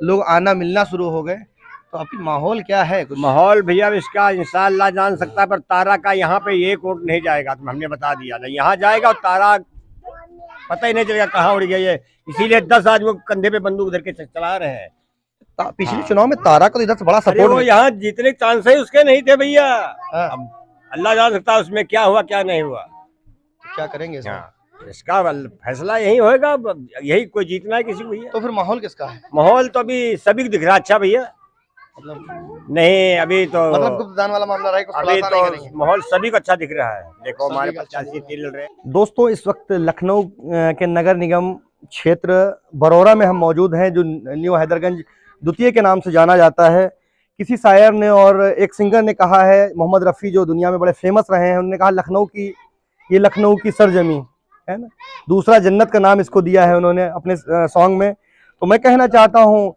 लोग आना मिलना शुरू हो गए, तो आपकी माहौल क्या है कुछ? माहौल भैया अब इसका इंशाअल्लाह जान सकता है, पर तारा का यहाँ पे एक वोट नहीं जाएगा, तो हमने बता दिया ना, यहाँ जाएगा और तारा पता ही नहीं चलेगा कहाँ उड़ गई है। इसीलिए 10 आदमी कंधे पे बंदूक धर के चला रहे हैं। पिछले चुनाव में तारा को इधर से बड़ा अरे वो सपोर्ट यहाँ जीतने के चांस है उसके नहीं थे भैया। हाँ। अब अल्लाह जान सकता है उसमें क्या हुआ क्या नहीं हुआ। क्या करेंगे इसमें? इसका फैसला यही होएगा, यही कोई जीतना है किसी को भैया। तो फिर माहौल किसका है? माहौल तो अभी सभी को दिख रहा अच्छा भैया, मतलब नहीं अभी तो गुप्तदान वाला मामला रहा है, कुछ अभी खुलासा नहीं तो करेंगे। माहौल सभी को अच्छा दिख रहा है। देखो हमारे सभी का 85 तिल रहे। दोस्तों, इस वक्त लखनऊ के नगर निगम क्षेत्र बरौरा में हम मौजूद हैं, जो न्यू हैदरगंज द्वितीय के नाम से जाना जाता है। किसी शायर ने और एक सिंगर ने कहा है, मोहम्मद रफ़ी जो दुनिया में बड़े फेमस रहे हैं, उन्होंने कहा लखनऊ की, ये लखनऊ की सरजमी है ना, दूसरा जन्नत का नाम इसको दिया है उन्होंने अपने सॉन्ग में। तो मैं कहना चाहता हूँ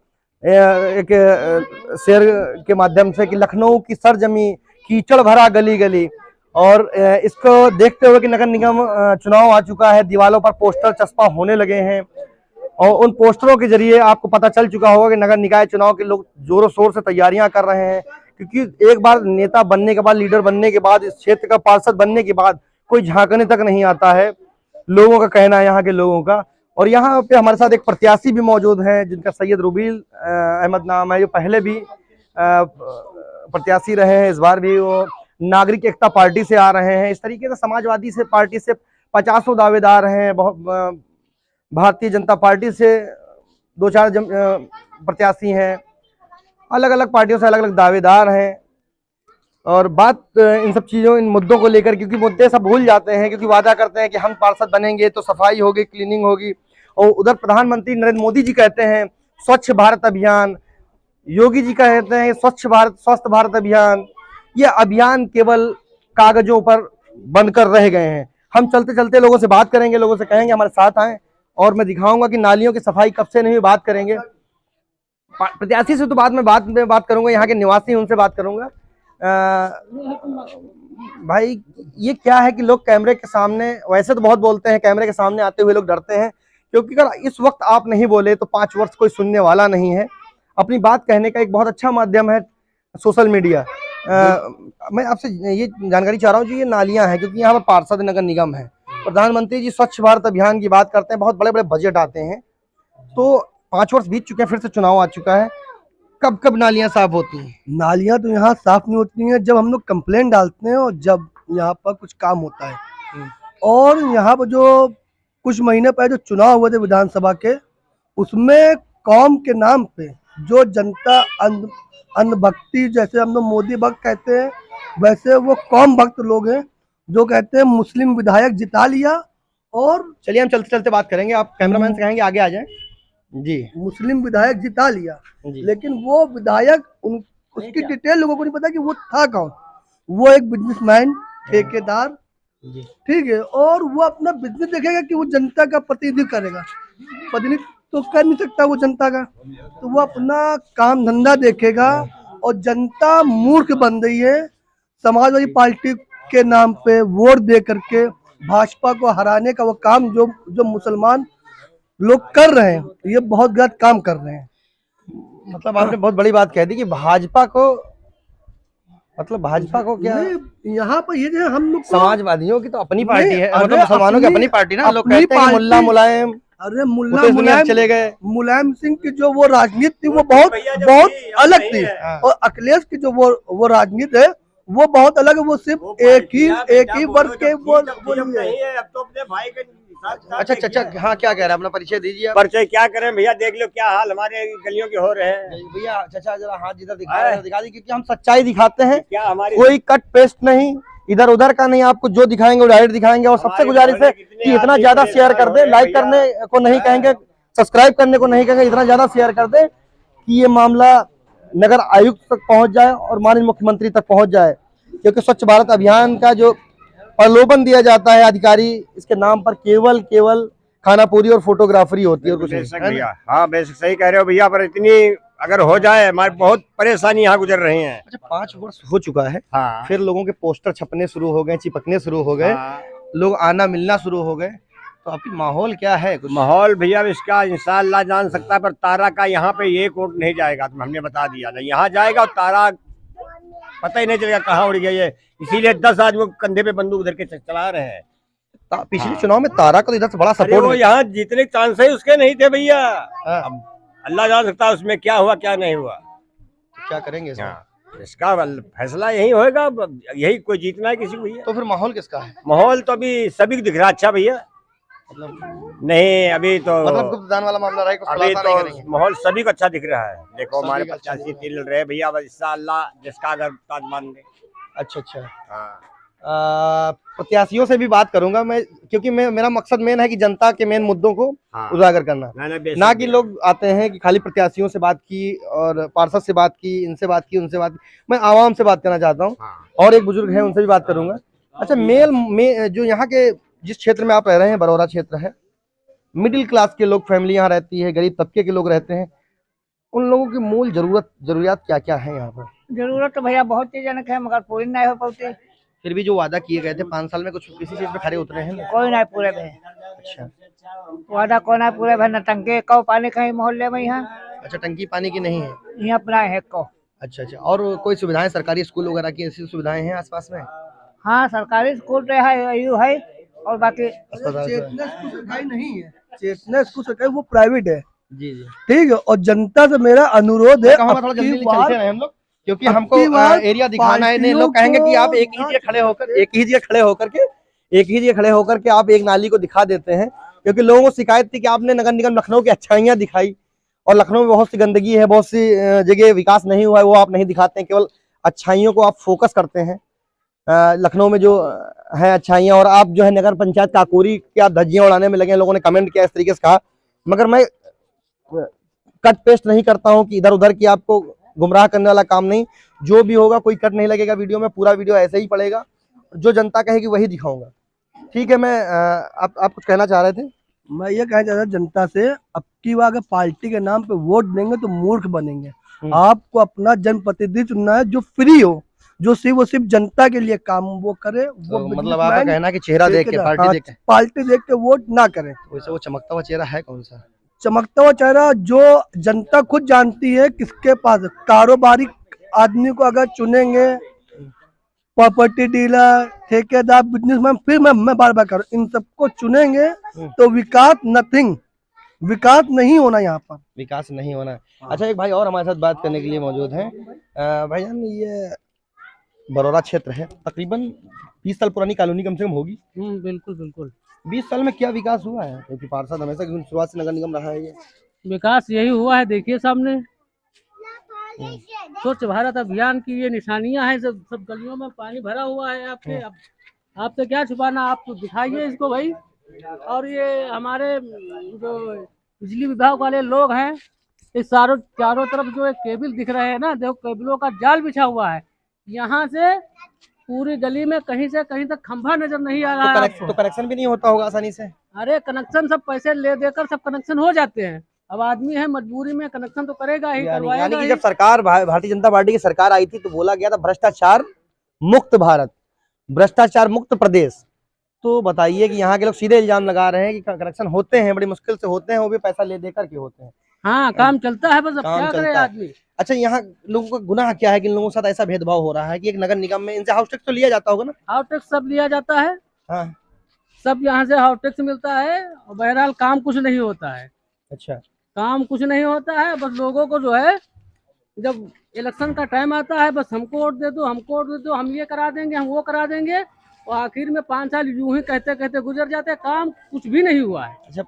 एक शेर के माध्यम से कि लखनऊ की सरजमी, कीचड़ भरा गली गली, और इसको देखते हुए कि नगर निगम चुनाव आ चुका है, दीवारों पर पोस्टर चस्पा होने लगे हैं, और उन पोस्टरों के जरिए आपको पता चल चुका होगा कि नगर निकाय चुनाव के लोग जोरों शोर से तैयारियां कर रहे हैं। क्योंकि एक बार नेता बनने के बाद, लीडर बनने के बाद, इस क्षेत्र का पार्षद बनने के बाद कोई झांकने तक नहीं आता है, लोगों का कहना है, यहाँ के लोगों का। और यहाँ पे हमारे साथ एक प्रत्याशी भी मौजूद हैं जिनका सैयद रुबील अहमद नाम है, जो पहले भी प्रत्याशी रहे हैं, इस बार भी वो नागरिक एकता पार्टी से आ रहे हैं। इस तरीके से समाजवादी से पार्टी से 50 दावेदार हैं, भारतीय जनता पार्टी से 2-4 प्रत्याशी हैं, अलग अलग पार्टियों से अलग अलग दावेदार हैं। और बात इन सब चीज़ों, इन मुद्दों को लेकर, क्योंकि मुद्दे सब भूल जाते हैं, क्योंकि वादा करते हैं कि हम पार्षद बनेंगे तो सफाई होगी, क्लीनिंग होगी, और उधर प्रधानमंत्री नरेंद्र मोदी जी कहते हैं स्वच्छ भारत अभियान, योगी जी कहते हैं स्वच्छ भारत, स्वस्थ भारत अभियान। ये अभियान केवल कागजों पर बनकर रह गए हैं। हम चलते चलते लोगों से बात करेंगे, लोगों से कहेंगे हमारे साथ आएं, और मैं दिखाऊंगा कि नालियों की सफाई कब से नहीं हुई। बात करेंगे प्रत्याशी से, तो बाद में बात करूंगा, यहाँ के निवासी, उनसे बात करूंगा। भाई, ये क्या है कि लोग कैमरे के सामने वैसे तो बहुत बोलते हैं, कैमरे के सामने आते हुए लोग डरते हैं, क्योंकि अगर इस वक्त आप नहीं बोले तो 5 वर्ष कोई सुनने वाला नहीं है। अपनी बात कहने का एक बहुत अच्छा माध्यम है सोशल मीडिया। मैं आपसे ये जानकारी चाह रहा हूँ जी, ये नालियां हैं, क्योंकि यहाँ पर पार्षद नगर निगम है, प्रधानमंत्री जी स्वच्छ भारत अभियान की बात करते हैं, बहुत बड़े बड़े बजट आते हैं, तो 5 वर्ष बीत चुके हैं, फिर से चुनाव आ चुका है, कब कब नालियां साफ होती हैं? नालियां तो यहाँ साफ नहीं होती हैं जब हम लोग कंप्लेंट डालते हैं और जब यहाँ पर कुछ काम होता है। और यहाँ पर जो कुछ महीने पहले जो चुनाव हुए थे विधानसभा के, उसमें कौम के नाम पे जो जनता अंधभक्ति, जैसे हम लोग मोदी भक्त कहते हैं, वैसे वो कौम भक्त लोग हैं जो कहते हैं मुस्लिम विधायक जिता लिया। और चलिए हम चलते चलते बात करेंगे, आप कैमरामैन से कहेंगे आगे आ जाएं जी। मुस्लिम विधायक जिता लिया, लेकिन वो विधायक उसकी डिटेल लोगों को नहीं पता कि वो था कौन। वो एक बिजनेसमैन, ठेकेदार, ठीक है, और वो अपना बिजनेस देखेगा कि वो जनता का प्रतिनिधित्व करेगा, प्रतिनिधित्व तो कर नहीं सकता वो जनता का, तो वो अपना काम धंधा देखेगा। और जनता मूर्ख बन रही है, समाजवादी पार्टी के नाम पे वोट दे करके भाजपा को हराने का वो काम जो मुसलमान लोग कर रहे हैं, ये बहुत गलत काम कर रहे हैं। मतलब आपने बहुत बड़ी बात कह दी कि भाजपा को, मतलब भाजपा को क्या, यहाँ पर ये जो हम लोग समाजवादियों की तो अपनी पार्टी है, मतलब मुसलमानों की अपनी पार्टी ना, लोग कहते हैं मुल्ला मुलायम, अरे मुलायम चले गए, मुलायम सिंह की जो वो राजनीति थी वो बहुत अलग थी, और अखिलेश की जो वो राजनीति है वो बहुत अलग है। वो सिर्फ एक ही वर्ग के वो अच्छा चाचा, हाँ क्या कह रहे हैं, अपना परिचय दीजिए आप। परिचय क्या करें भैया, देख लो क्या हाल हमारे गलियों के हो रहे हैं। भैया चाचा जरा हाथ जिधर दिखा रहे हैं दिखा दी, क्योंकि हम सच्चाई दिखाते हैं, क्या हमारी कोई कट पेस्ट नहीं, इधर उधर का नहीं, आपको जो दिखाएंगे वो डायरेक्ट दिखाएंगे। और सबसे गुजारिश है कि इतना ज्यादा शेयर कर दे, लाइक करने को नहीं कहेंगे, सब्सक्राइब करने को नहीं कहेंगे, इतना ज्यादा शेयर कर दे कि ये मामला नगर आयुक्त तक पहुंच जाए और माननीय मुख्यमंत्री तक पहुंच जाए। क्योंकि स्वच्छ भारत अभियान का जो प्रलोभन दिया जाता है अधिकारी, इसके नाम पर केवल खाना पूरी और फोटोग्राफरी होती है, और कुछ नहीं। हाँ बेशक सही कह रहे हो भैया, पर इतनी अगर हो जाए, हमारी बहुत परेशानी यहाँ गुजर रही है। अच्छा 5 वर्ष हो चुका है, हाँ। फिर लोगों के पोस्टर छपने शुरू हो गए, चिपकने शुरू हो गए, हाँ। लोग आना मिलना शुरू हो गए, तो आपकी माहौल क्या है कुछ? माहौल भैया अब इसका इंशाअल्लाह जान सकता है, पर तारा का यहाँ पे एक वोट नहीं जाएगा, तो हमने बता दिया था। यहाँ जाएगा और तारा पता ही नहीं चलेगा कहाँ उड़ गया ये। इसीलिए 10 आदमी कंधे पे बंदूक धर के चला रहे हैं। पिछले चुनाव में तारा को इधर से बड़ा अरे सपोर्ट वो यहाँ जीतने के चांस है उसके नहीं थे भैया। हाँ। अब अल्लाह जान सकता है उसमें क्या हुआ क्या नहीं हुआ। क्या करेंगे इसमें? हाँ, इसका फैसला यही होएगा, यही कोई जीतना है किसी को भैया। तो फिर माहौल किसका है? माहौल तो अभी सभी को दिख रहा है अच्छा भैया। मतलब नहीं अभी तो गुप्तदान वाला मामला रहेगा, अभी खुलासा नहीं तो करेंगे। माहौल सभी को अच्छा दिख रहा है। देखो सभी हमारे को अच्छा 85 तिल रहे भैया, अब इंशाअल्लाह जिसका अगर ताज मान दे। अच्छा अच्छा। हाँ। प्रत्याशियों से भी बात करूंगा मैं, क्योंकि मेरा मकसद मेन है कि जनता के मेन मुद्दों को हाँ। उजागर करना, ना कि बेशक। लोग आते हैं कि खाली प्रत्याशियों से बात की और पार्षद से बात की, इनसे बात की, उनसे बात की। मैं आवाम से बात करना चाहता हूँ। हाँ। और एक बुजुर्ग है, उनसे भी बात करूंगा। अच्छा, जो यहाँ के जिस क्षेत्र में आप रह रहे हैं, बरौरा क्षेत्र है, मिडिल क्लास के लोग, फैमिली यहाँ रहती है, गरीब तबके के लोग रहते हैं, उन लोगों की मूल जरूरियात क्या क्या है यहाँ पर? जरूरत तो भैया बहुत चीजन है, मगर पूरी नहीं हो पाती। फिर भी जो वादा किए गए थे 5 साल में, कुछ किसी चीज पे खड़े उतरे हैं? कोई नहीं पूरे भे। अच्छा वादा कोई नहीं पूरे भे। नटंके कौ पानी कहीं मोहल्ले में यहाँ अच्छा, टंकी पानी की नहीं है? यहाँ अपना है को। अच्छा अच्छा। और कोई सुविधाएं, सरकारी स्कूल वगैरह की ऐसी सुविधाएं हैं आसपास में? हाँ सरकारी स्कूल तो है, यू है, और बाकी अस्पताल से? चेतना स्कूल सरकारी नहीं है, चेतना स्कूल सरकारी, वो प्राइवेट है। जी जी। ठीक है, और जनता से मेरा अनुरोध है, थोड़ा अब जल्दी की चलते बार हैं हम लोग, क्योंकि अब हमको की बार एरिया दिखाना है। नहीं, लोग कहेंगे कि आप एक ही जगह खड़े होकर के आप एक नाली को दिखा देते हैं। क्योंकि लोगों को शिकायत थी कि आपने नगर निगम लखनऊ की अच्छाइयां दिखाई, और लखनऊ में बहुत सी गंदगी है, बहुत सी जगह विकास नहीं हुआ है, वो आप नहीं दिखाते हैं, केवल अच्छाइयों को आप फोकस करते हैं। लखनऊ में जो है अच्छाइयां, और आप जो है नगर पंचायत काकोरी की आप धज्जियां उड़ाने में लगे हैं। लोगों ने कमेंट किया इस तरीके से कहा, मगर मैं कट पेस्ट नहीं करता हूं कि इधर उधर की आपको गुमराह करने वाला काम नहीं। जो भी होगा, कोई कट नहीं लगेगा वीडियो में, पूरा वीडियो ऐसे ही पड़ेगा, जो जनता कहेगी वही दिखाऊंगा। ठीक है। मैं आप कुछ कहना चाह रहे थे? मैं ये कहना चाहता हूं जनता से, अब की बार अगर पार्टी के नाम पे वोट देंगे तो मूर्ख बनेंगे। आपको अपना जनप्रतिनिधि चुनना है जो फ्री हो, जो सिर्फ जनता के लिए काम वो करे। वो तो मतलब आपका कहना है कि चेहरा देख के, पार्टी देख के वोट ना करें। वैसे वो चमकता हुआ चेहरा है कौन सा? चमकता हुआ चेहरा जो जनता खुद जानती है किसके पास। कारोबारी आदमी को अगर चुनेंगे, प्रॉपर्टी डीलर, ठेकेदार, बिजनेसमैन, फिर मैं बार बार करूं, इन सबको चुनेंगे तो विकास विकास नहीं होना, यहाँ पर विकास नहीं होना। अच्छा, एक भाई और हमारे साथ बात करने के लिए मौजूद हैं। भाईजान, ये बरौरा क्षेत्र है, तकरीबन 20 साल पुरानी कॉलोनी कम से कम होगी। बिल्कुल बिल्कुल। 20 साल में क्या विकास हुआ है? क्योंकि पार्षद हमेशा शुरुआत से नगर निगम रहा है। ये विकास यही हुआ है, देखिए सामने स्वच्छ भारत अभियान की ये निशानियां हैं। सब गलियों में पानी भरा हुआ है। आपसे क्या छुपाना, आप तो दिखाइए इसको भाई। और ये हमारे जो बिजली विभाग वाले लोग हैं, इस चारों तरफ जो एक केबल दिख रहे हैं ना, देखो केबलों का जाल बिछा हुआ है। यहाँ से पूरी गली में कहीं से कहीं तक खंभा नजर नहीं आ रहा है। तो कनेक्शन भी नहीं होता होगा आसानी से? अरे कनेक्शन सब पैसे ले देकर सब कनेक्शन हो जाते हैं। अब आदमी है मजबूरी में, कनेक्शन तो करेगा ही, करवाएगा यानी कि ही। जब सरकार, भारतीय जनता पार्टी की सरकार आई थी, तो बोला गया था भ्रष्टाचार मुक्त भारत, भ्रष्टाचार मुक्त प्रदेश। तो बताइए कि यहाँ के लोग सीधे इल्जाम लगा रहे हैं कि कनेक्शन होते हैं, बड़ी मुश्किल से होते हैं, वो भी पैसा ले देकर के होते हैं। हाँ, काम चलता है, बस अब क्या करे आदमी। अच्छा, यहाँ लोगों का गुनाह क्या है कि इन लोगों के साथ ऐसा भेदभाव हो रहा है कि एक नगर निगम में इनसे हाउस टैक्स तो लिया जाता होगा ना? हाउस टैक्स सब लिया जाता है। हाँ। सब यहाँ से हाउस टैक्स मिलता है, और बहरहाल काम कुछ नहीं होता है। अच्छा, काम कुछ नहीं होता है, बस लोगों को जो है, जब इलेक्शन का टाइम आता है, बस हमको वोट दे दो, हमको वोट दे दो, हम ये करा देंगे, हम वो करा देंगे, और आखिर में 5 साल यूं ही कहते कहते गुजर जाते हैं, काम कुछ भी नहीं हुआ है। अच्छा,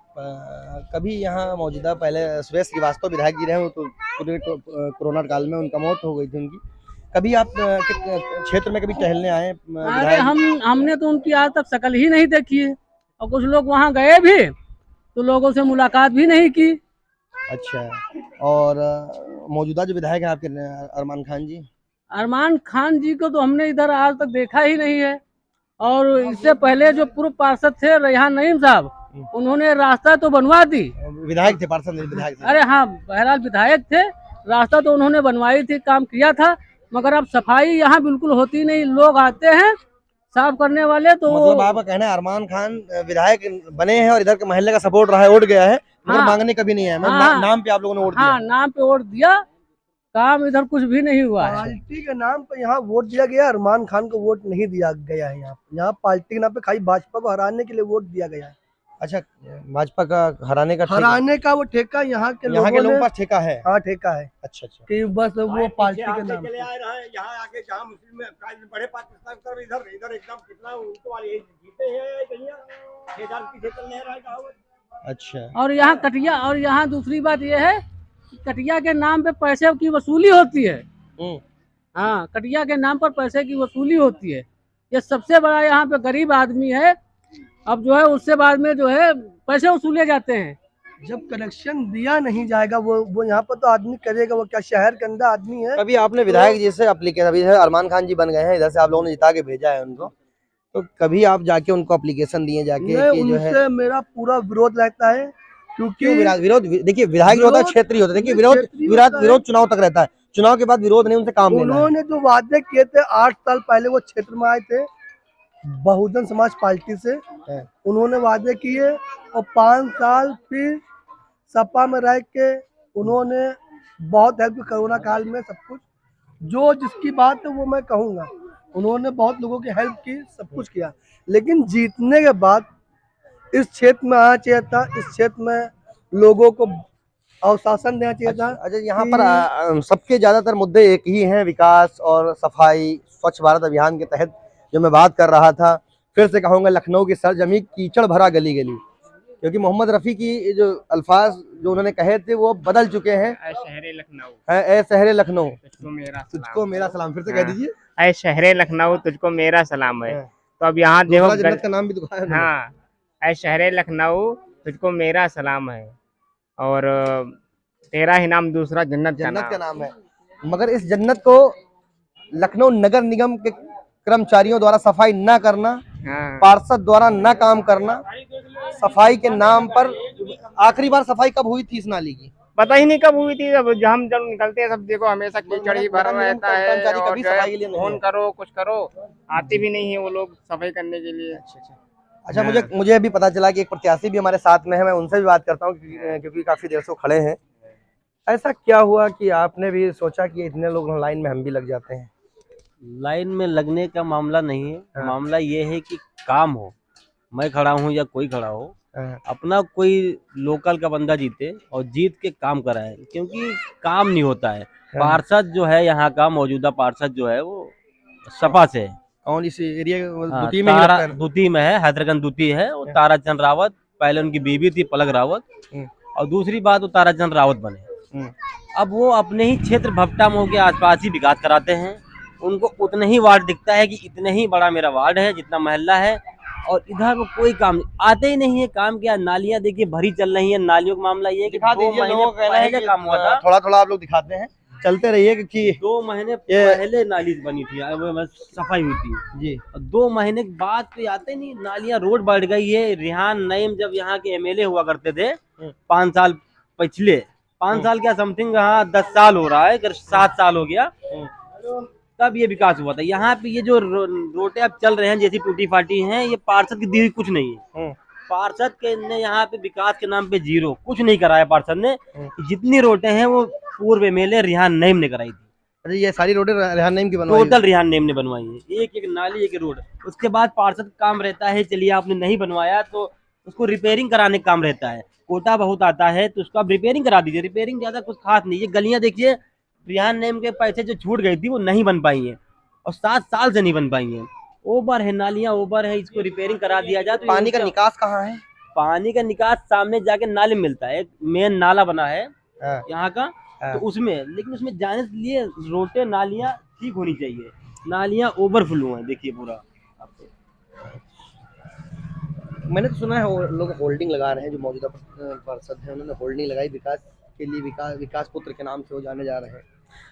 कभी यहाँ मौजूदा पहले सुरेश श्रीवास्तव विधायक जी रहे, वो तो पूरे कोरोना काल में उनका मौत हो गई थी उनकी। कभी आप क्षेत्र में कभी टहलने आए? अरे हमने तो उनकी आज तक शक्ल ही नहीं देखी है, और कुछ लोग वहाँ गए भी तो लोगों से मुलाकात भी नहीं की। अच्छा, और मौजूदा जो विधायक है आपके अरमान खान जी? अरमान खान जी को तो हमने इधर आज तक देखा ही नहीं है। और इससे पहले जो पूर्व पार्षद थे रेहान नईम साहब, उन्होंने रास्ता तो बनवा दी। विधायक थे, पार्षद नहीं, विधायक थे। अरे हाँ, बहरहाल विधायक थे, रास्ता तो उन्होंने बनवाई थी, काम किया था, मगर अब सफाई यहाँ बिल्कुल होती नहीं। लोग आते हैं, साफ करने वाले तो मतलब आपका कहना है अरमान खान विधायक बने हैं और इधर के महल्ले का सपोर्ट रहा है, वोट गया है, मगर हाँ। मांगने कभी नहीं है, मतलब हाँ। नाम पे आप लोगों ने वोट दिया। हाँ, नाम पे वोट दिया, काम इधर कुछ भी नहीं हुआ है। पार्टी के नाम पे यहाँ वोट दिया गया, अरमान खान को वोट नहीं दिया गया है। यहाँ पार्टी के नाम पे खाली भाजपा को हराने के लिए वोट दिया गया है। अच्छा, भाजपा का हराने का हराने का वो ठेका यहाँ के यहाँ के लोगों ने, के पास ठेका है। हाँ ठेका है अच्छा अच्छा। कि बस वो पार्टी के नाम चले पे। आए रहे यहाँ आके, जहाँ मुस्लिम बड़े पाकिस्तान की तरफ इधर इधर एकदम कितना उनको वाले जीते हैं कहीं पीछे चलने रहेगा। अच्छा, और यहाँ कटिया, और यहाँ दूसरी बात ये है कि कटिया के नाम पे पैसे की वसूली होती है। हाँ, कटिया के नाम पर पैसे की वसूली होती है। ये सबसे बड़ा यहाँ पे गरीब आदमी है, अब जो है उससे बाद में जो है पैसे वसूले जाते हैं। जब कनेक्शन दिया नहीं जाएगा वो यहाँ पर तो आदमी करेगा, वो क्या शहर के अंदर आदमी है। कभी आपने विधायक जी से एप्लीकेशन, अभी अरमान खान जी बन गए हैं, इधर से आप लोगों ने जिता के भेजा है उनको, तो कभी आप जाके उनको एप्लीकेशन दिए जाके कि जो है? उनसे मेरा पूरा विरोध रहता है, क्योंकि विरोध, देखिए विधायक जो होता है क्षेत्रीय होता है, देखिए विरोध चुनाव तक रहता है, चुनाव के बाद विरोध नहीं, उनसे काम लेना है। उन्होंने जो वादे किए थे 8 साल पहले, वो क्षेत्र में आए थे बहुजन समाज पार्टी से, उन्होंने वादे किए और 5 साल फिर सपा में रह के उन्होंने बहुत हेल्प की, कोरोना काल में सब कुछ, जो जिसकी बात है वो मैं कहूँगा, उन्होंने बहुत लोगों की हेल्प की, सब कुछ किया। लेकिन जीतने के बाद इस क्षेत्र में आना चाहिए था, इस क्षेत्र में लोगों को अवशासन देना चाहिए था। अच्छा, यहाँ पर सबके ज्यादातर मुद्दे एक ही हैं, विकास और सफाई। स्वच्छ भारत अभियान के तहत जो मैं बात कर रहा था, फिर से कहूँगा, लखनऊ की सरजमी कीचड़ भरा गली गली, क्योंकि मोहम्मद रफ़ी की जो अल्फाज जो उन्होंने कहे थे वो बदल चुके हैं। ऐ शहरे लखनऊ, ऐ शहरे लखनऊ तुझको मेरा सलाम, फिर से कह दीजिए। ऐ शहरे लखनऊ तुझको मेरा सलाम है। तो अब यहाँ देखो, जन्नत का नाम भी तो है। हाँ, ऐ शहरे लखनऊ तुझको मेरा सलाम है, और तेरा ही नाम दूसरा जन्नत का नाम है। मगर इस जन्नत को लखनऊ नगर निगम के कर्मचारियों द्वारा सफाई न करना, पार्षद द्वारा न काम करना, सफाई के नाम पर, आखिरी बार सफाई कब हुई थी इस नाली की? पता ही नहीं कब हुई थी। अब हम जब निकलते हैं सब देखो हमेशा कीचड़ ही भरा रहता है, कर्मचारी और कभी जो है सफाई के लिए नहीं फोन है। करो कुछ करो, आते भी नहीं है वो लोग सफाई करने के लिए। अच्छा, मुझे अभी पता चला कि एक प्रत्याशी भी हमारे साथ में है, मैं उनसे भी बात करता हूँ क्योंकि काफी देर से खड़े हैं। ऐसा क्या हुआ कि आपने भी सोचा कि इतने लोग लाइन में हम भी लग जाते हैं? लाइन में लगने का मामला नहीं है। हाँ। मामला ये है कि काम हो, मैं खड़ा हूँ या कोई खड़ा हो, हाँ। अपना कोई लोकल का बंदा जीते और जीत के काम कराए, क्योंकि काम नहीं होता है। पार्षद जो है यहाँ का मौजूदा पार्षद जो है वो सपा से है। कौन इस एरिया हाँ, दूती में ही लगता है? दूती में है, हैदरगंज दूती है। वो ताराचंद रावत, पहले उनकी बीवी थी पलक रावत, और दूसरी बात वो ताराचंद रावत बने। अब वो अपने ही क्षेत्र भपटा मोह के आसपास ही विकास कराते हैं। उनको उतने ही वार्ड दिखता है कि इतने ही बड़ा मेरा वार्ड है जितना मोहल्ला है, और इधर वो कोई काम आते ही नहीं है। काम क्या, नालियां देखिए भरी चल रही है। नालियों का मामला ये है कि 2 महीने पहले काम हुआ था। थोड़ा आप लोग दिखाते हैं, चलते रहिए, क्योंकि 2 महीने पहले नाली बनी थी, वो सफाई हुई थी जी। 2 महीने के बाद तो आते नहीं। नालियां रोड बढ़ गई है। रिहान नईम जब यहाँ के एमएलए हुआ करते थे 5 साल पिछले, 5 साल क्या समथिंग, हाँ 10 साल हो रहा है, 7 साल हो गया, तब ये विकास हुआ था। यहाँ पे ये जो रोटे अब चल रहे हैं जैसी टूटी फाटी हैं, ये पार्षद की दी हुई कुछ नहीं है। पार्षद के ने यहाँ पे विकास के नाम पे जीरो, कुछ नहीं कराया पार्षद ने। जितनी रोटे हैं वो पूर्व एमएलए रिहान नईम ने कराई थी। अरे ये सारी रोडें रेहान नईम की बनवाई? टोटल रिहान नईम ने बनवाई है, एक एक नाली एक रोड। उसके बाद पार्षद काम रहता है, चलिए आपने नहीं बनवाया तो उसको रिपेयरिंग कराने का काम रहता है। कोटा बहुत आता है तो उसको आप रिपेयरिंग करा दीजिए। रिपेयरिंग ज्यादा कुछ खास नहीं है। गलियां देखिए, रिहान नेम के पैसे जो छूट गई थी वो नहीं बन पाई है, और 7 साल से नहीं बन पाई है। ओवर है, नालियां ओवर है, इसको रिपेयरिंग करा दिया जाए तो पानी का निकास कहाँ है? पानी का निकास सामने जाके नाले में मिलता है। एक मेन नाला बना है यहाँ का, तो उसमें, लेकिन उसमें जाने के लिए रोटे नालियां ठीक होनी चाहिए। नालियां ओवरफ्लो है, देखिए पूरा। मैंने तो सुना है वो लोग होल्डिंग लगा रहे हैं, जो मौजूदा पार्षद हैं उन्होंने होल्डिंग लगाई विकास के लिए, विकास पुत्र के नाम से वो जाने जा रहे हैं,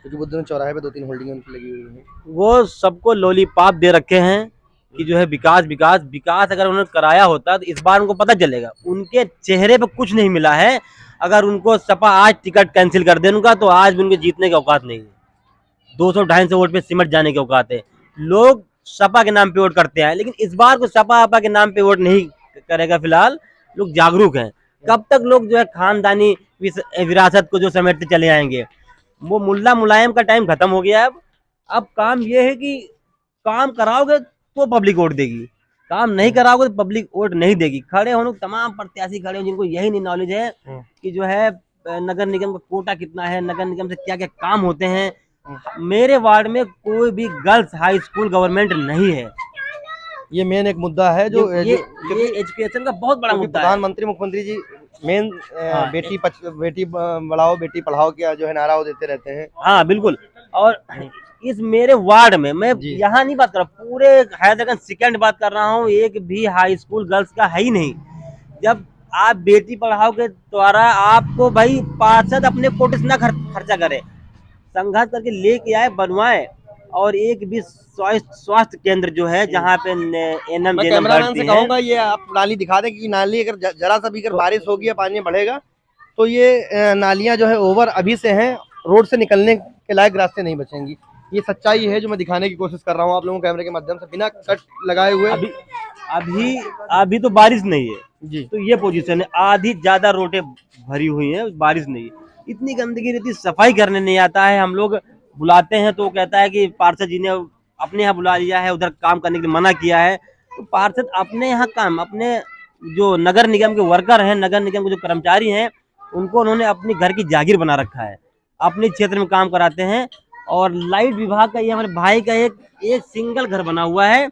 क्योंकि बुद्धन चौराहे पे 2-3 होल्डिंग उनकी लगी हुई हैं। वो सबको लॉलीपॉप दे रखे हैं कि जो है विकास विकास विकास। अगर उन्होंने कराया होता तो इस बार उनको पता चलेगा। उनके चेहरे पे कुछ नहीं मिला है। अगर उनको सपा आज टिकट कैंसिल कर दे उनका, तो आज भी उनके जीतने की औकात नहीं है। 200-250 वोट पे सिमट जाने की औकात है। लोग सपा के नाम पे वोट करते हैं, लेकिन इस बार को सपा आपा के नाम पे वोट नहीं करेगा। फिलहाल लोग जागरूक हैं। कब तक लोग जो है खानदानी विरासत को जो समेटते चले आएंगे। वो मुल्ला मुलायम का टाइम खत्म हो गया है। अब काम ये है कि काम कराओगे तो पब्लिक वोट देगी, काम नहीं कराओगे तो पब्लिक वोट नहीं देगी। खड़े हो तमाम प्रत्याशी खड़े हो जिनको यही नहीं नॉलेज है कि जो है नगर निगम का कोटा कितना है, नगर निगम से क्या क्या काम होते हैं। मेरे वार्ड में कोई भी गर्ल्स हाई स्कूल गवर्नमेंट नहीं है। ये मेन एक मुद्दा है जो ये एजुकेशन का बहुत बड़ा मुद्दा है। प्रधानमंत्री मुख्यमंत्री जी मेन बेटी बढ़ाओ बेटी पढ़ाओ क्या जो है नारा वो देते रहते हैं। हाँ बिल्कुल। और इस मेरे वार्ड में मैं यहाँ नहीं बात कर रहा, पूरे हैदराबाद सेकंड बात कर रहा हूँ, एक भी हाई स्कूल गर्ल्स का है ही नहीं। जब आप बेटी पढ़ाओ के द्वारा आपको भाई पार्षद अपने कोटे से ना खर्चा करे, संघर्ष करके लेके आए बनवाए। और एक भी स्वास्थ्य केंद्र जो है जहाँ पे एनएम कैमरामैन से कहूंगा ये आप नाली दिखा दें कि नाली अगर जरा सा भी अगर बारिश होगी या पानी बढ़ेगा तो ये नालियां जो है ओवर अभी से हैं, रोड से निकलने के लायक रास्ते नहीं बचेंगी। ये सच्चाई है जो मैं दिखाने की कोशिश कर रहा हूँ आप लोगों कैमरे के माध्यम से बिना कट लगाए हुए। अभी तो बारिश नहीं है जी, तो ये पोजीशन है। आधी ज्यादा रोडें भरी हुई हैं, बारिश नहीं है। इतनी गंदगी रहती, सफाई करने नहीं आता है। हम लोग बुलाते हैं तो कहता है कि पार्षद जी ने अपने यहाँ बुला लिया है, उधर काम करने के लिए मना किया है। तो पार्षद अपने यहाँ काम, अपने जो नगर निगम के वर्कर हैं, नगर निगम के जो कर्मचारी हैं, उनको उन्होंने अपनी घर की जागीर बना रखा है, अपने क्षेत्र में काम कराते हैं। और लाइट विभाग का ये हमारे भाई का एक सिंगल घर बना हुआ है,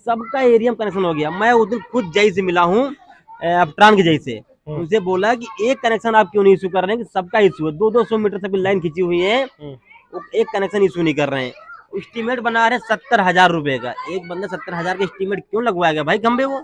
सबका एरिया में कनेक्शन हो गया। मैं उस दिन खुद जय से मिला हूँ, अपट्रान के जय से, उनसे बोला कि एक कनेक्शन आप क्यों नहीं इशू कर रहे हैं, कि सबका इशू है, 200 मीटर से लाइन खींची हुई है, एक कनेक्शन इशू नहीं कर रहे हैं। एस्टीमेट बना रहे 70,000 रुपए का। एक बंदा 70,000 का एस्टीमेट क्यों लगवाएगा भाई खंबे? वो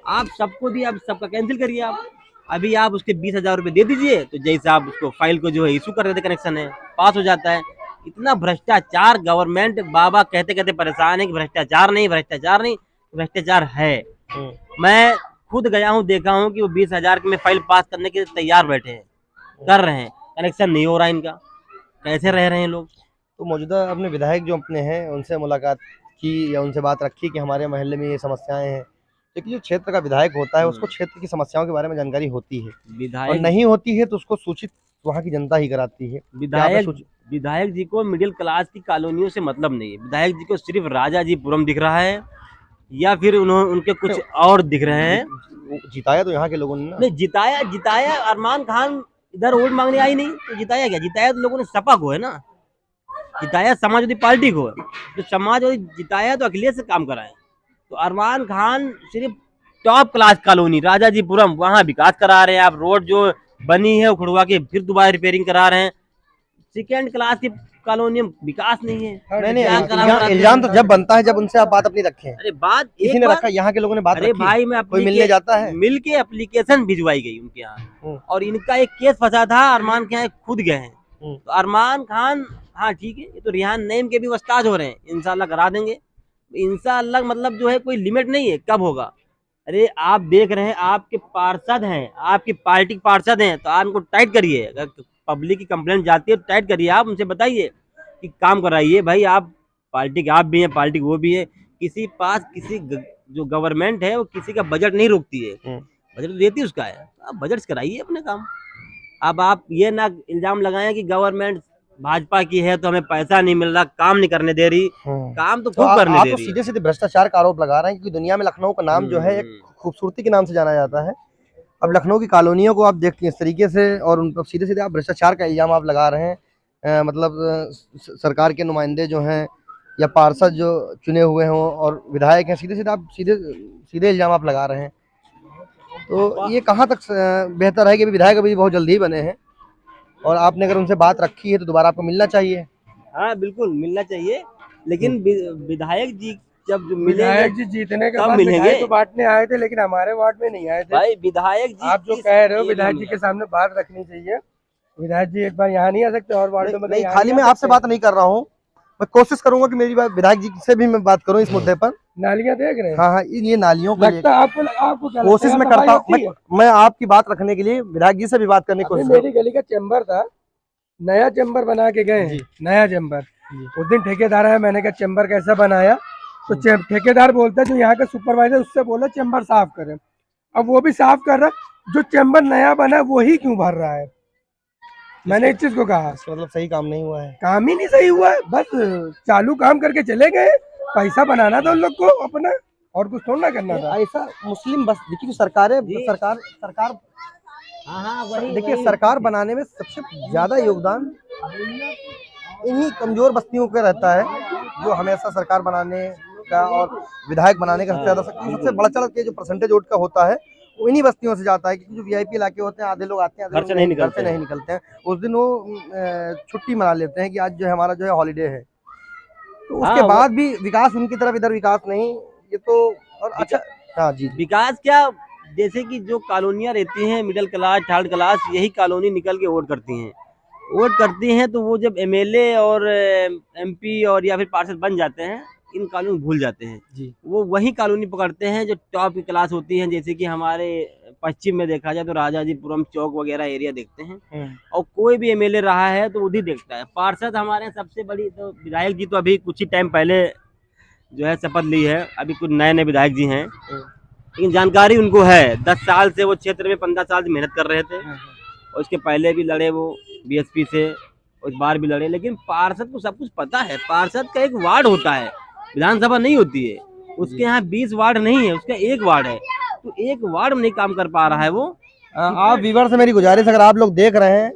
आप सबको दिए, आप सबका कैंसिल करिए। आप अभी आप उसके 20,000 रुपए दे दीजिए, तो जैसे आप उसको फाइल को जो है इशू कर देते, कनेक्शन है पास हो जाता है। इतना भ्रष्टाचार गवर्नमेंट, बाबा कहते कहते परेशान है कि भ्रष्टाचार नहीं, भ्रष्टाचार नहीं, भ्रष्टाचार है। मैं खुद गया हूँ, देखा हूँ कि वो 20,000 में फाइल पास करने के लिए तैयार बैठे हैं, कर रहे हैं, कनेक्शन नहीं हो रहा है इनका। कैसे रह रहे हैं लोग? तो मौजूदा अपने विधायक जो अपने हैं उनसे मुलाकात की या उनसे बात रखी कि हमारे मोहल्ले में ये समस्याएं हैं, क्योंकि जो क्षेत्र का विधायक होता है उसको क्षेत्र की समस्याओं के बारे में जानकारी होती है, और नहीं होती है तो उसको सूचित वहाँ की जनता ही कराती है। विधायक जी को मिडिल क्लास की कॉलोनियों से मतलब नहीं है। विधायक जी को सिर्फ राजाजीपुरम दिख रहा है, या फिर उनके कुछ और दिख रहे हैं। जिताया तो यहाँ के लोगों ने ना। नहीं, जिताया अरमान खान इधर वोट मांगने आई नहीं, तो जिताया क्या? जिताया तो लोगों ने सपा को है ना, जिताया समाजवादी पार्टी को है। तो समाजवादी जिताया तो अखिलेश से काम कराए। तो अरमान खान सिर्फ टॉप क्लास कॉलोनी राजाजीपुरम, वहाँ विकास करा रहे हैं। आप रोड जो बनी है उखड़वा के फिर दोबारा रिपेयरिंग करा रहे हैं। सेकेंड क्लास की कॉलोनी में विकास नहीं है। नहीं, इल्जाम तो जब बनता है जब उनसे आप बात अपनी रखें। अरे बात किसी ने रखा, यहाँ के लोगों ने बात अरे रखी। भाई मैं कोई मिलने जाता है, मिल के एप्लीकेशन भिजवाई गई उनके यहाँ, और इनका एक केस फंसा था, अरमान के यहाँ खुद गए हैं। तो अरमान खान, हाँ ठीक है, ये तो रिहान नईम के भी वस्ताद हो रहे हैं, इंशाल्लाह करा देंगे। इंशाल्लाह मतलब जो है कोई लिमिट नहीं है कब होगा। अरे आप देख रहे हैं, आपके पार्षद हैं, आपकी पार्टी के पार्षद हैं, तो आप उनको टाइट करिए। अगर पब्लिक की कंप्लेंट जाती है तो टाइट करिए, आप उनसे बताइए कि काम कराइए। भाई आप पार्टी के आप भी हैं, पार्टी वो भी है। किसी पास किसी जो गवर्नमेंट है वो किसी का बजट नहीं रोकती है, बजट देती उसका है। आप बजट कराइए अपने काम। अब आप ये ना इल्जाम लगाएं कि गवर्नमेंट भाजपा की है तो हमें पैसा नहीं मिल रहा, काम नहीं करने दे रही। काम तो खूब करने दे रही है। सीधे सीधे भ्रष्टाचार का आरोप लगा रहे हैं, क्योंकि दुनिया में लखनऊ का नाम जो है एक खूबसूरती के नाम से जाना जाता है। अब लखनऊ की कॉलोनियों को आप देखते हैं इस तरीके से, और उन पर सीधे सीधे आप भ्रष्टाचार का इल्जाम आप लगा रहे हैं। मतलब सरकार के नुमाइंदे जो हैं या पार्षद जो चुने हुए हों और विधायक हैं, सीधे सीधे आप सीधे इल्जाम आप लगा रहे हैं। तो ये कहाँ तक बेहतर है कि विधायक अभी बहुत जल्दी ही बने हैं, और आपने अगर उनसे बात रखी है तो दोबारा आपको मिलना चाहिए। हाँ बिल्कुल मिलना चाहिए, लेकिन विधायक जी जब जो विधायक जी जीतने के कब बाद मिलेंगे? मिठाई तो बांटने आए थे, लेकिन हमारे वार्ड में नहीं आए थे। भाई विधायक जी आप जो कह रहे हो विधायक जी के सामने बात रखनी चाहिए। विधायक जी एक बार यहाँ नहीं आ सकते और वार्डों में? नहीं, खाली मैं आपसे बात नहीं कर रहा हूँ, मैं कोशिश करूंगा कि मेरी बात विधायक जी से भी मैं बात करूं इस मुद्दे पर। नालियाँ देख रहे हैं? हाँ, ये नालियों को लगता है आपको क्या कोशिश लगता है मैं करता सफाई हूँ, मैं आपकी बात रखने के लिए विधायक जी से भी बात करने की कोशिश। मेरी गली का चैम्बर था, नया चैम्बर बना के गए, नया चैम्बर। उस दिन ठेकेदार है, मैंने कहा चैम्बर कैसा बनाया? तो ठेकेदार बोलता है जो यहाँ का सुपरवाइजर, उससे बोला चैम्बर साफ करें। अब वो भी साफ कर रहा है, जो चैम्बर नया बना है वही क्यों भर रहा है? मैंने इस चीज को कहा, मतलब सही काम नहीं हुआ है। काम ही नहीं सही हुआ है, बस चालू काम करके चले गए। पैसा बनाना था उन लोग को अपना, और कुछ थोड़ा ना करना था। ऐसा मुस्लिम बस देखिए, सरकार देखिए, सरकार बनाने में सबसे ज्यादा योगदान इन्हीं कमजोर बस्तियों का रहता है, जो हमेशा सरकार बनाने का और विधायक बनाने का सबसे बढ़ चढ़ के जो परसेंटेज वोट का होता है वो इन्हीं बस्तियों से जाता है। क्योंकि जो वीआईपी इलाके होते हैं, आधे लोग आते हैं, घर से नहीं निकलते हैं। उस दिन वो छुट्टी मना लेते हैं कि आज जो है हमारा जो है हॉलीडे है। तो उसके बाद भी विकास उनकी तरफ इधर विकास नहीं, ये तो। और अच्छा, हाँ जी, विकास क्या, जैसे कि जो कॉलोनियाँ रहती हैं मिडिल क्लास थर्ड क्लास, यही कॉलोनी निकल के वोट करती हैं तो वो जब एमएलए और एमपी और या फिर पार्षद बन जाते हैं, इन कॉलोनी भूल जाते हैं जी। वो वही कॉलोनी पकड़ते हैं जो टॉप की क्लास होती है। जैसे कि हमारे पश्चिम में देखा जाए तो राजाजीपुरम चौक वगैरह एरिया देखते हैं, और कोई भी एमएलए रहा है तो उधर देखता है। पार्षद हमारे सबसे बड़ी तो विधायक जी तो अभी कुछ ही टाइम पहले जो है शपथ ली है, अभी कुछ नए विधायक जी हैं, लेकिन जानकारी उनको है। 10 साल से वो क्षेत्र में 15 साल से मेहनत कर रहे थे, और उसके पहले भी लड़े वो बीएसपी से, उस बार भी लड़े। लेकिन पार्षद को सब कुछ पता है। पार्षद का एक वार्ड होता है, विधानसभा नहीं होती है। उसके यहाँ 20 वार्ड नहीं है, उसका 1 वार्ड है, तो 1 वार्ड में नहीं काम कर पा रहा है वो। आप व्यूअर से मेरी गुजारिश, अगर आप लोग देख रहे हैं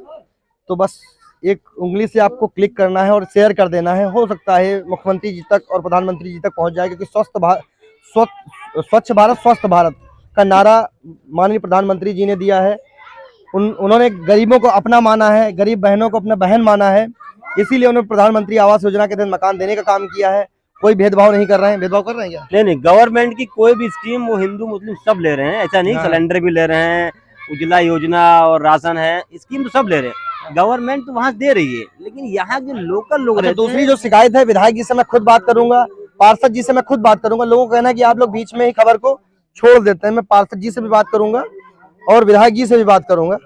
तो बस एक उंगली से आपको क्लिक करना है और शेयर कर देना है। हो सकता है मुख्यमंत्री जी तक और प्रधानमंत्री जी तक पहुंच जाए, क्योंकि स्वच्छ भारत स्वस्थ भारत का नारा माननीय प्रधानमंत्री जी ने दिया है। उन्होंने गरीबों को अपना माना है, गरीब बहनों को अपना बहन माना है, इसीलिए उन्होंने प्रधानमंत्री आवास योजना के तहत मकान देने का काम किया है। कोई भेदभाव नहीं कर रहे हैं। भेदभाव कर रहे हैं क्या? नहीं, गवर्नमेंट की कोई भी स्कीम वो हिंदू मुस्लिम सब ले रहे हैं, ऐसा नहीं। सिलेंडर भी ले रहे हैं, उज्ज्वला योजना और राशन है, स्कीम तो सब ले रहे हैं। गवर्नमेंट तो वहाँ दे रही है, लेकिन यहाँ के लोकल लोग रहते दूसरी जो शिकायत है, विधायक जी से मैं खुद बात करूंगा, पार्षद जी से मैं खुद बात करूंगा। लोगों को कहना है कि आप लोग बीच में ही खबर को छोड़ देते हैं। मैं पार्षद जी से भी बात करूंगा और विधायक जी से भी बात करूंगा।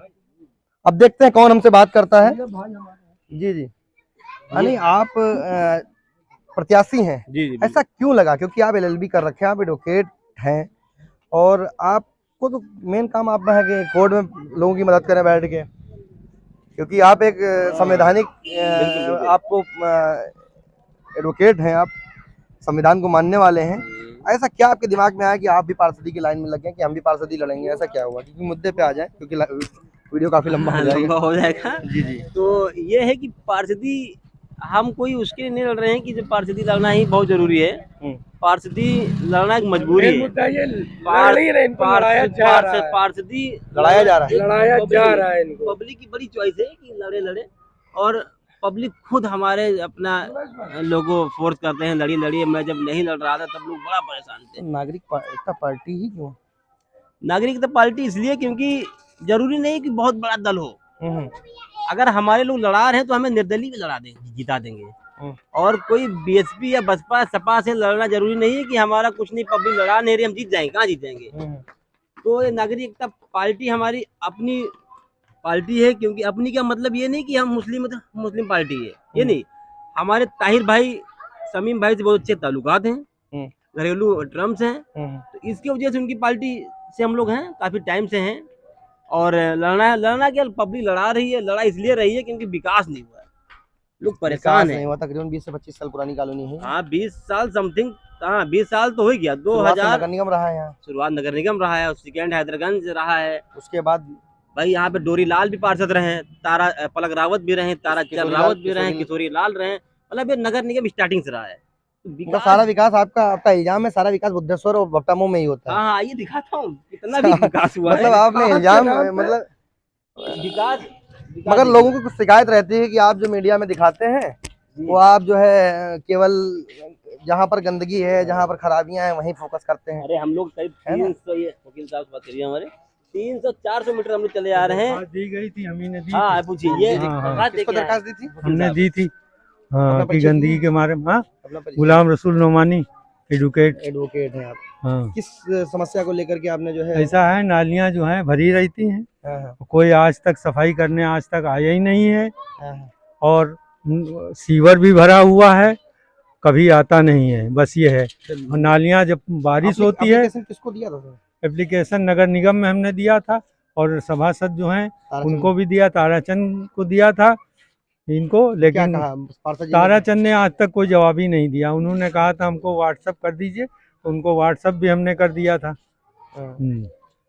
अब देखते हैं कौन हमसे बात करता है। जी जी, यानी आप प्रत्याशी हैं। जी जी, ऐसा क्यों लगा? क्योंकि आप एलएलबी कर रखे हैं, आप एडवोकेट हैं, और आपको तो मेन काम आप है कि कोर्ट में लोगों की मदद करें बैठ के, क्योंकि आप एक संवैधानिक आपको एडवोकेट हैं, आप संविधान को मानने वाले हैं। ऐसा क्या आपके दिमाग में आया कि आप भी पार्षदी की लाइन में लग गए कि हम भी पार्षदी लड़ेंगे? ऐसा क्या हुआ? क्योंकि मुद्दे पे आ जाए, क्योंकि वीडियो काफी लंबा हो जाएगा। जी जी। तो ये है कि पार्षदी हम कोई उसके लिए नहीं लड़ रहे हैं कि जो पार्षदी लड़ना ही बहुत जरूरी है। पार्षदी लड़ना एक मजबूरी है। पार्षदी लड़ाया जा रहा है। पब्लिक की बड़ी चॉइस है कि लड़े, और पब्लिक खुद हमारे अपना लोगों फोर्स करते हैं, लड़िए। मैं जब नहीं लड़ रहा था तब लोग बड़ा परेशान थे। नागरिक एकता पार्टी ही क्यों? नागरिक एकता पार्टी इसलिए क्योंकि जरूरी नहीं कि बहुत बड़ा दल हो। अगर हमारे लोग लड़ा रहे हैं तो हमें निर्दलीय भी जिता देंगे। और कोई बीएसपी या बसपा सपा से लड़ना जरूरी नहीं है कि हमारा कुछ नहीं, पब्लिक लड़ा नहीं रही हम जीत जाएंगे। कहाँ जीत जाएंगे? तो ये नागरिक एकता पार्टी हमारी अपनी पार्टी है। क्योंकि अपनी का मतलब ये नहीं कि हम मुस्लिम पार्टी है, ये नहीं। हमारे ताहिर भाई समीम भाई से बहुत अच्छे ताल्लुकात हैं, घरेलू टर्म्स हैं, तो इसकी वजह से उनकी पार्टी से हम लोग हैं, काफी टाइम से हैं। और लड़ना क्या, पब्लिक लड़ा रही है। लड़ा इसलिए रही है क्योंकि विकास नहीं हुआ है, लोग परेशान हैं। तकरीबन 20 से 25 साल पुरानी कॉलोनी है। हाँ, 20 साल समथिंग, हाँ 20 साल तो हो गया। 2000 नगर निगम रहा है यहाँ, शुरुआत नगर निगम रहा है, सेकेंड हैदरगंज रहा है। उसके बाद भाई यहाँ पे डोरी लाल भी पार्षद रहे हैं, तारा पलक रावत भी रहे, तारा चंद रावत भी रहे, किशोरी लाल रहे। मतलब ये नगर निगम स्टार्टिंग से रहा है। तो सारा विकास आपका इल्जाम है, सारा विकास बुद्धेश्वर और भक्टामो में ही होता है। हाँ, ये दिखाता हूँ कितना भी विकास हुआ मतलब आपने इल्जाम, मतलब विकास, मगर लोगों को कुछ शिकायत रहती है कि आप जो मीडिया में दिखाते हैं वो आप जो है केवल जहाँ पर गंदगी है, जहाँ पर खराबियां हैं वहीं फोकस करते हैं। अरे हम लोग करीब 300, ये वकील साहब से बात करिए, हमारे 300-400 मीटर हम लोग चले आ रहे हैं। दी गई थी, हमने दी। हाँ पूछिए, ये किसको दरखास्त दी थी? हमने दी थी, हाँ, कि गंदगी के मारे। हाँ, अपना परिचय। गुलाम रसूल नोमानी, एडवोकेट हैं आप। हाँ। किस समस्या को लेकर के आपने जो है? ऐसा है, नालियां जो हैं भरी रहती हैं, हाँ, कोई आज तक सफाई करने आज तक आया ही नहीं है, हाँ, और सीवर भी भरा हुआ है। कभी आता नहीं है, बस ये है। और नालियाँ जब बारिश होती है, एप्लीकेशन किसको दिया था सर? एप्लीकेशन नगर निगम में हमने दिया था और सभासद जो हैं ताराचंद उनको भी दिया, ताराचंद को दिया था इनको, क्या लेकिन कहा पार्षद जी ने? ताराचंद ने आज तक कोई जवाब ही नहीं दिया। उन्होंने कहा था हमको व्हाट्सअप कर दीजिए, तो उनको व्हाट्सअप भी हमने कर दिया था। हाँ।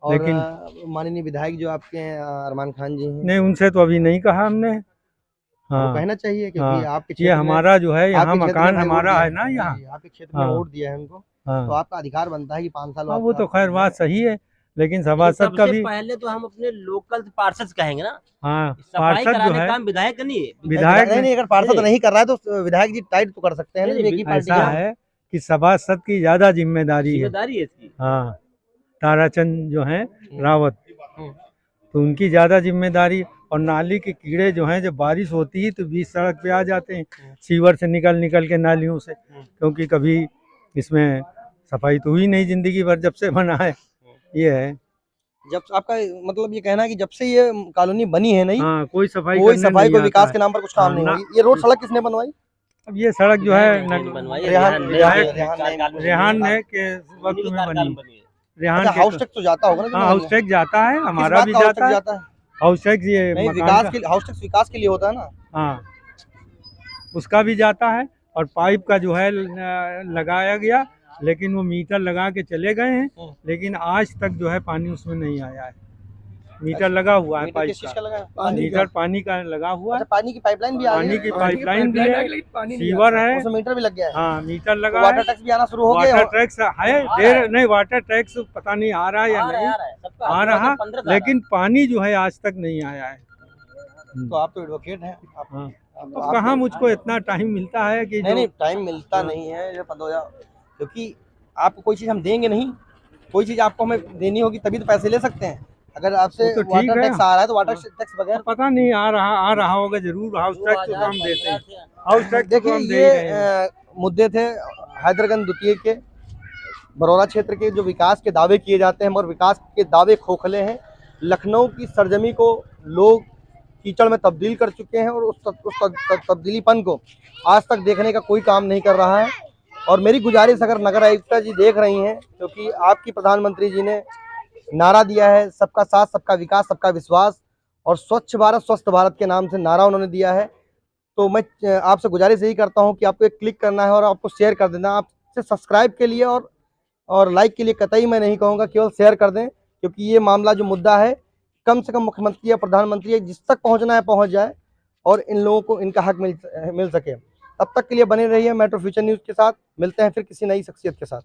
और लेकिन माननीय विधायक जो आपके हैं अरमान खान जी हैं, नहीं, उनसे तो अभी नहीं कहा हमने। वो हाँ कहना चाहिए क्योंकि हाँ, आपके ये क्षेत्र में हमारा जो है यहाँ आपके क्षेत्र मकान में वोट हमारा दिया है ना जी, यहाँ। जी, आपके क्षेत्र में हाँ। वोट दिया है उनको, तो हाँ आपका अधिकार बनता है कि 5 साल हाँ, आप- वो तो आप- खैर बात सही है, लेकिन सभासद का सबसे भी। पहले तो हम अपने लोकल पार्षद कहेंगे ना, हाँ, सफाई पार्षद जो कराने है, का काम विधायक का नहीं है। विधायक नहीं ने नहीं, अगर पार्षद नहीं। नहीं कर रहा है तो विधायक जी टाइट तो कर सकते हैं ना, नहीं, एक ही पार्टी ऐसा का है कि सभासद की ज्यादा जिम्मेदारी है। जिम्मेदारी है इसकी। हाँ, ताराचंद जो हैं रावत, हम्म। तो उनकी ज्यादा जिम्मेदारी। और नाली के कीड़े जो हैं, जब बारिश होती है तो बीच सड़क पे आ जाते हैं, सीवर से निकल निकल के नालियों से, क्योंकि कभी इसमें सफाई तो हुई नहीं जिंदगी भर जब से बना है। ये है। जब आपका मतलब ये कहना है कि जब से ये कॉलोनी बनी है नहीं, हाँ, कोई सफाई कोई करने सफाई नहीं को आता विकास है। के नाम पर कुछ काम हाँ, नहीं ना- हुई। ये रोड सड़क किसने बनवाई? अब ये सड़क जो है बनवाई है, रेहान रेहान ने के वक्त में बनी। रेहान अच्छा, के हाउस टैक्स तो जाता होगा ना जो हाँ, बनाने? हाउस टैक्स जाता है, किस हमारा बात भी का हाउस जाता टैक्स है। जाता है? हाउस टैक्स ये नहीं, मकान विकास का- के हाउस टैक्स विकास के लिए होता है ना। हाँ, उसका भी जाता है। और पाइप का जो है लगाया गया, लेकिन वो मीटर लगा के चले गए हैं, लेकिन आज तक जो है पानी उसमें नहीं आया है। मीटर लगा हुआ है मीटर पाइप किस चीज का का, लगा है? मीटर पानी का लगा हुआ अच्छा, है। पानी की पाइपलाइन भी आ गई पानी है? की पाइपलाइन भी है, पानी नहीं सीवर है, उसमें मीटर भी लग गया है? हाँ मीटर लगा वाटर है। टैक्स भी आना शुरू हो गया वाटर टैक्स है देर नहीं, वाटर टैक्स पता नहीं आ रहा है या नहीं आ रहा, लेकिन पानी जो है आज तक नहीं आया है। तो आप तो एडवोकेट हैं आप, हाँ, आप- तो आप- कहाँ मुझको इतना टाइम मिलता है कि नहीं जो नहीं, टाइम मिलता नहीं है ये पदोया, क्योंकि आपको कोई चीज़ हम देंगे नहीं, कोई चीज़ आपको हमें देनी होगी तभी तो पैसे ले सकते हैं। अगर आपसे वो तो ठीक वाटर है। टैक्स आ रहा है तो वाटर टैक्स बगैर पता नहीं आ रहा होगा जरूर। हाउस टैक्स तो हम देते हैं, हाउस टैक्स तो देखिए हम दे ये ही रहे हैं। मुद्दे थे हैदरगंज द्वितीय के बरौरा क्षेत्र के, जो विकास के दावे किए जाते हैं और विकास के दावे खोखले हैं। लखनऊ की सरजमी को लोग कीचड़ में तब्दील कर चुके हैं और उस तब्दीलीपन को आज तक देखने का कोई काम नहीं कर रहा है। और मेरी गुजारिश, अगर नगर आयुक्ता जी देख रही हैं, क्योंकि आपकी प्रधानमंत्री जी ने नारा दिया है सबका साथ सबका विकास सबका विश्वास, और स्वच्छ भारत स्वस्थ भारत के नाम से नारा उन्होंने दिया है, तो मैं आपसे गुजारिश यही करता हूं कि आपको एक क्लिक करना है और आपको शेयर कर देना। आपसे सब्सक्राइब के लिए और लाइक के लिए कतई मैं नहीं कहूँगा, केवल शेयर कर दें, क्योंकि ये मामला जो मुद्दा है कम से कम मुख्यमंत्री या प्रधानमंत्री जिस तक पहुँचना है पहुँच जाए और इन लोगों को इनका हक मिल सके। तब तक के लिए बने रहिए मेट्रो फ्यूचर न्यूज़ के साथ। मिलते हैं फिर किसी नई शख्सियत के साथ।